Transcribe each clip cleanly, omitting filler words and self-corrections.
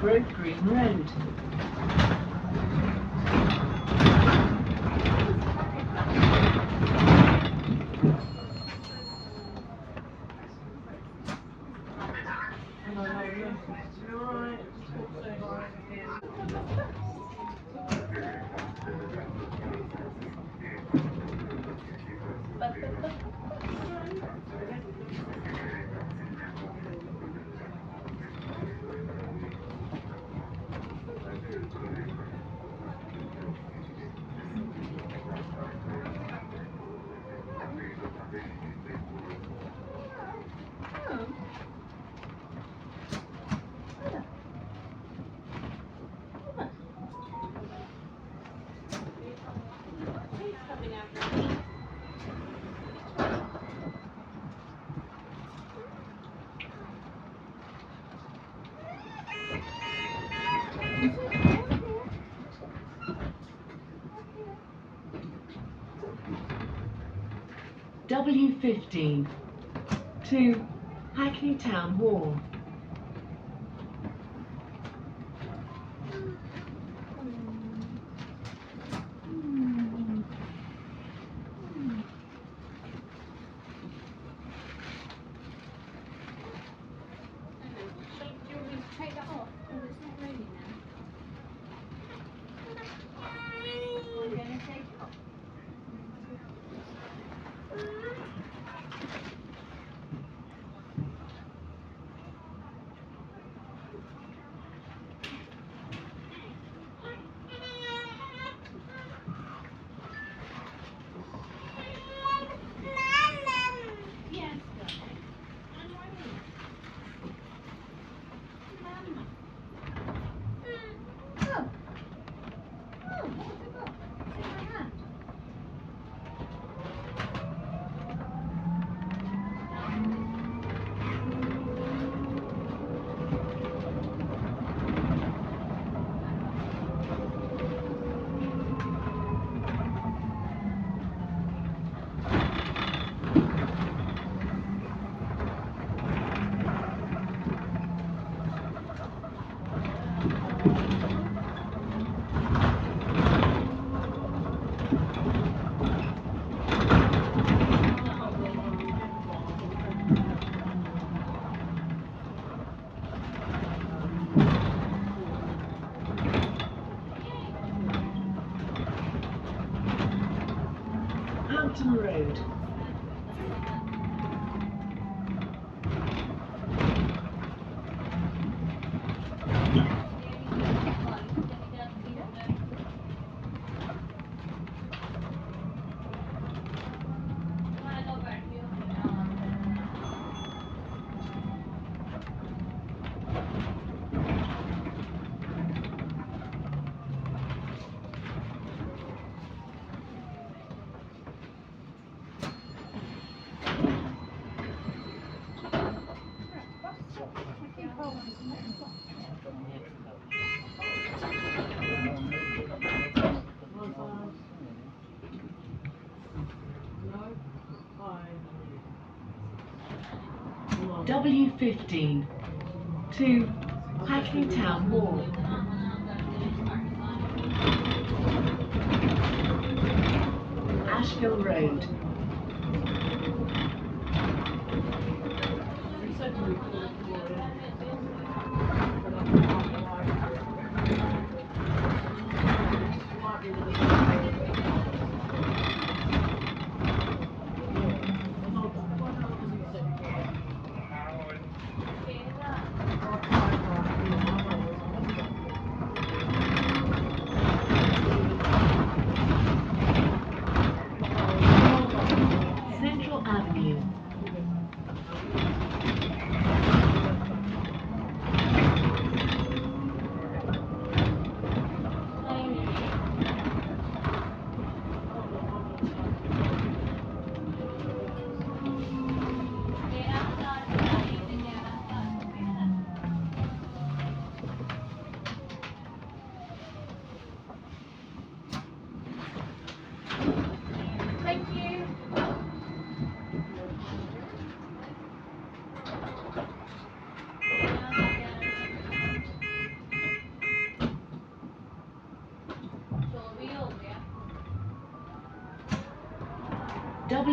Grove Green Road. W15 to Hackney Town Hall. Hampton Road. W15 to Hackney Town Hall. Ashville Road. Central Avenue.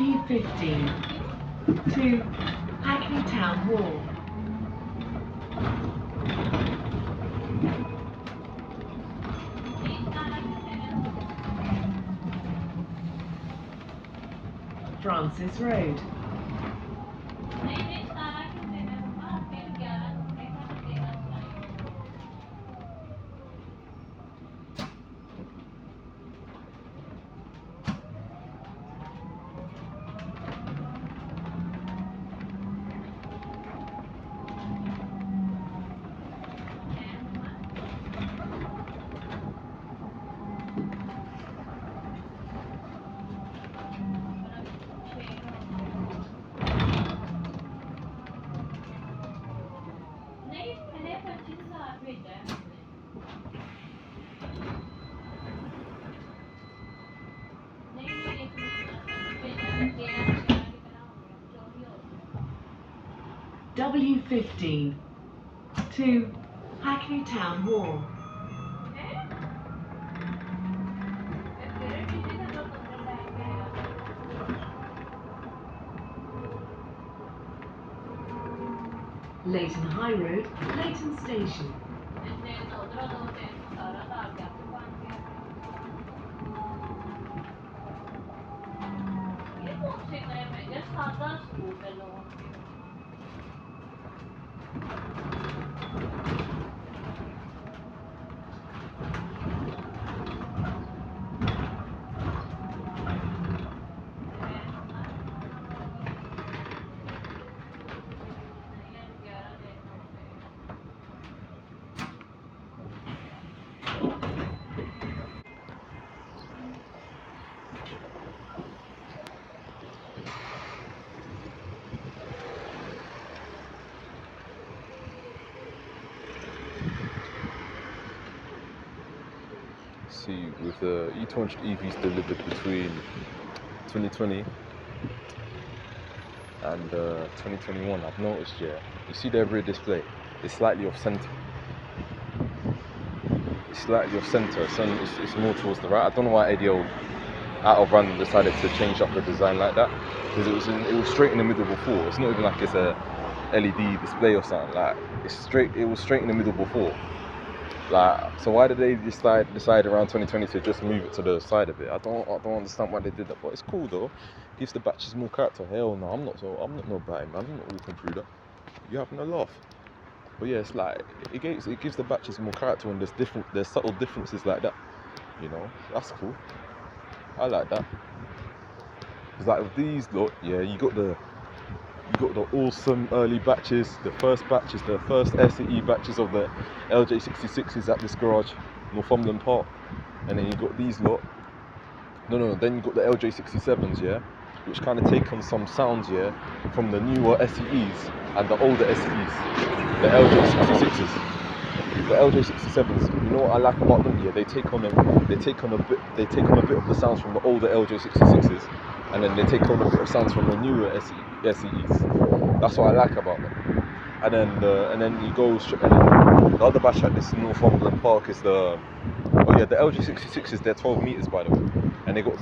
W15 to Hackney Town Hall. Francis Road. W15 to Hackney Town Hall. Leighton High Road, Leighton Station. See, with the E200 EVs delivered between 2020 and 2021, I've noticed, yeah, you see their rear display, it's slightly off center. It's more towards the right. I don't know why ADL out of random decided to change up the design like that, because it was straight in the middle before. It's not even like it's a LED display or something. Like it was straight in the middle before. Like, so why did they decide around 2020 to just move it to the side of it? I don't understand why they did that, but it's cool though. Gives the batches more character. Hell no, I'm not no batty man. I'm not walking through that. You having a laugh? But yeah, it's like it gives the batches more character, and there's subtle differences like that. You know, that's cool. I like that. Cause like with these lot, yeah, you got the awesome early batches, the first SEe batches of the LJ66s at this garage, Northumberland Park, and then you got these lot. Then you got the LJ67s, yeah, which kind of take on some sounds, yeah, from the newer SEEs and the older SEEs, the LJ66s. The LJ67s, you know what I like about them? Yeah, they take on a bit of the sounds from the older LJ66s, and then they take on a bit of sounds from the newer SEEs. That's what I like about them. And then you go straight, and then the other batch at this Northumberland Park is the LJ66s. They're 12 meters by the way, and they got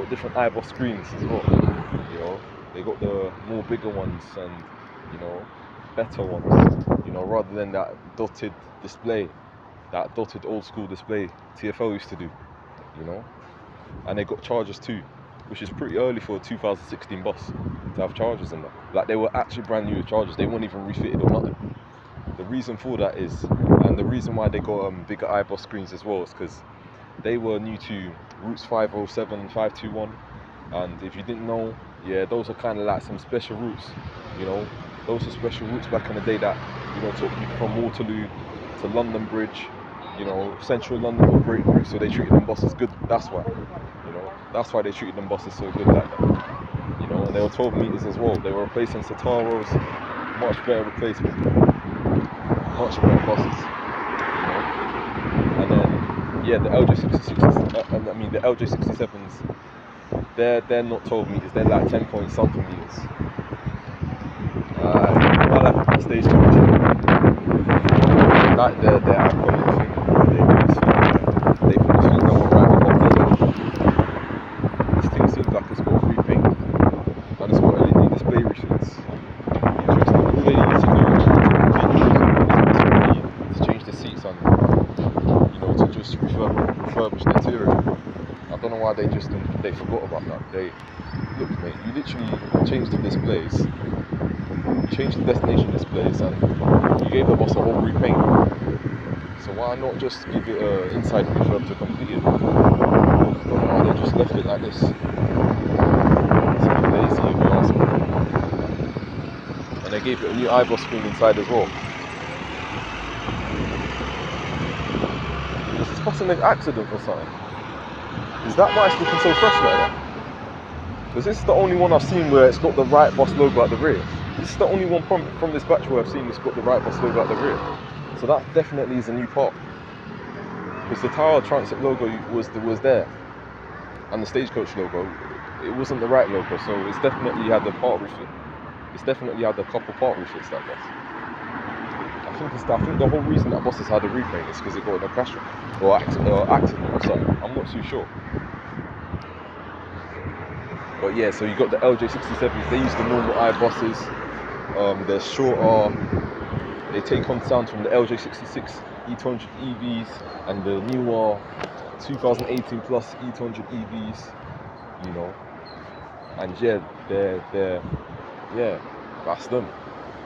different eyeball screens as well. You know, they got the more bigger ones and, you know, better ones, you know, rather than that dotted display, that dotted old school display TFL used to do, you know. And they got chargers too, which is pretty early for a 2016 bus to have chargers in there. Like, they were actually brand new chargers, they weren't even refitted or nothing. The reason for that is, and the reason why they got bigger eyeball screens as well, is because they were new to routes 507, 521, and if you didn't know, yeah, those are kind of like some special routes, you know. Those are special routes back in the day that, you know, took you from Waterloo to London Bridge, you know, central London were great routes, so they treated them buses good. That's why, you know, that's why they treated them buses so good like that, you know. And they were 12 meters as well. They were replacing Sataros, much better replacement, much better buses, you know. And then, yeah, the LJ66s, the LJ67s, they're not 12 meters, they're like 10 point something meters. I like the stage charger. Like their iconic thing, they put this thing on right above the road. This thing seems like it's got free paint. they forgot about that. Look, mate, you literally changed this place, you changed the destination of this place, and you gave the boss a whole repaint. So why not just give it an inside refurb to complete it? I don't know why they just left it like this. It's a bit lazy, if you ask me. And they gave it a new eyebrow screen inside as well. Is this bus an accident or something? Is that why it's looking so fresh like that? Because this is the only one I've seen where it's got the right boss logo at the rear. This is the only one from this batch where I've seen it's got the right boss logo at the rear. So that definitely is a new part. Because the Tower Transit logo was there, and the Stagecoach logo, it wasn't the right logo. So it's definitely had the part refit. It's definitely had the couple part refits that bus. I think the whole reason that bus has had a repaint is because it got in a crash or accident or something. I'm not too sure. But yeah, so you got the LJ67s. They use the normal eye buses. They're shorter. They take on sound from the LJ66 E200 EVs and the newer 2018 plus E200 EVs. You know, and yeah, that's them.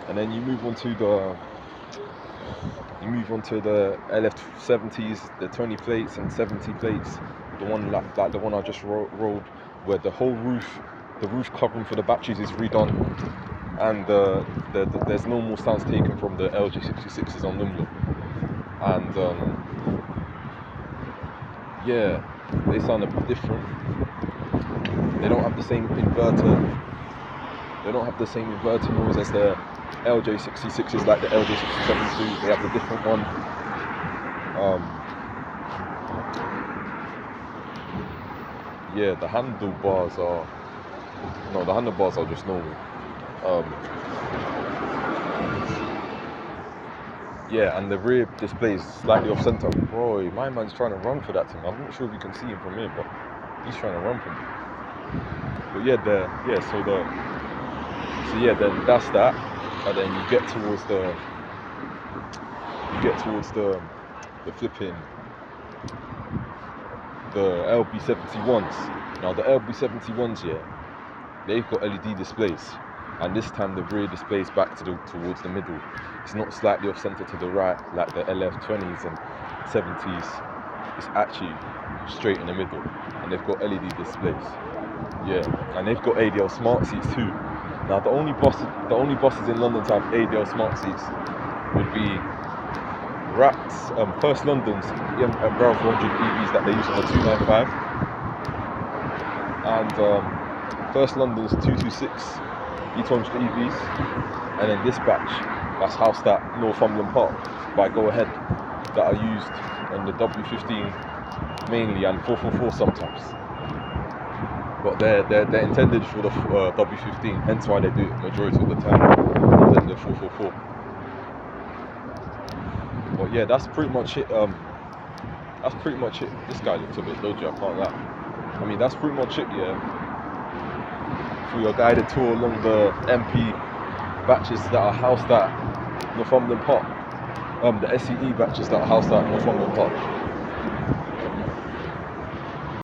And then you move on to the LF70s, the 20 plates and 70 plates. The one like the one I just rolled, where the whole roof covering for the batteries is redone, and there's no more stands taken from the LG66s on them. And yeah, they sound a bit different. They don't have the same inverter. They don't have the same inverter noise as the LJ66s like the LJ67s do. They have a different one. Yeah, the handlebars are just normal. Yeah, and the rear display is slightly off center. Bro, my man's trying to run for that thing. I'm not sure if you can see him from here, but he's trying to run from it. But yeah, then that's that, and then you get towards the flipping the LB71s. Now the LB71s, yeah, they've got LED displays, and this time the rear display is back towards the middle. It's not slightly off center to the right like the LF20s and 70s. It's actually straight in the middle, and they've got LED displays. Yeah, and they've got ADL smart seats too. Now the only buses in London to have ADL smart seats would be First London's Brown 400 EVs that they use on the 295, and First London's 226 E200 EVs, and then this batch that's housed at Northumberland Park by Go Ahead, that are used on the W15 mainly and 444 sometimes. But they're intended for the W15, hence why they do it majority of the time, and then the 444. But yeah, that's pretty much it. This guy looks a bit dodgy, I can't lie. I mean, that's pretty much it, yeah. For your guided tour along the MP batches that are housed at Northumberland Park. The SEE batches that are housed at Northumberland Park.